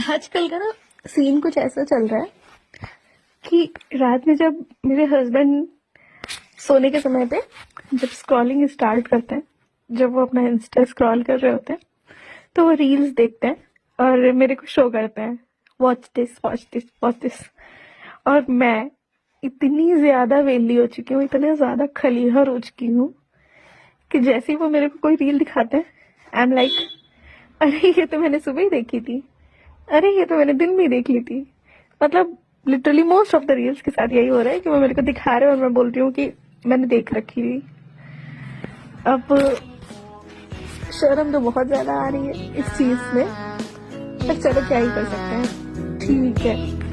आजकल का ना सीन कुछ ऐसा चल रहा है कि रात में जब मेरे हस्बैंड सोने के समय पे जब स्क्रॉलिंग स्टार्ट करते हैं, जब वो अपना इंस्टा स्क्रॉल कर रहे होते हैं, तो वो रील्स देखते हैं और मेरे को शो करते हैं, watch this watch this watch this. और मैं इतनी ज्यादा वेली हो चुकी हूँ, इतने ज्यादा खलीहर हो चुकी हूँ कि जैसे ही वो मेरे को कोई रील दिखाते हैं, आई एम लाइक, अरे ये तो मैंने सुबह ही देखी थी, अरे ये तो मैंने दिन में ही देख ली थी। मतलब literally most of the reels के साथ यही हो रहा है कि वो मेरे को दिखा रहे हैं और मैं बोल रही हूँ कि मैंने देख रखी थी। अब शर्म तो बहुत ज्यादा आ रही है इस चीज में, पर चलो क्या ही कर सकते हैं, ठीक है।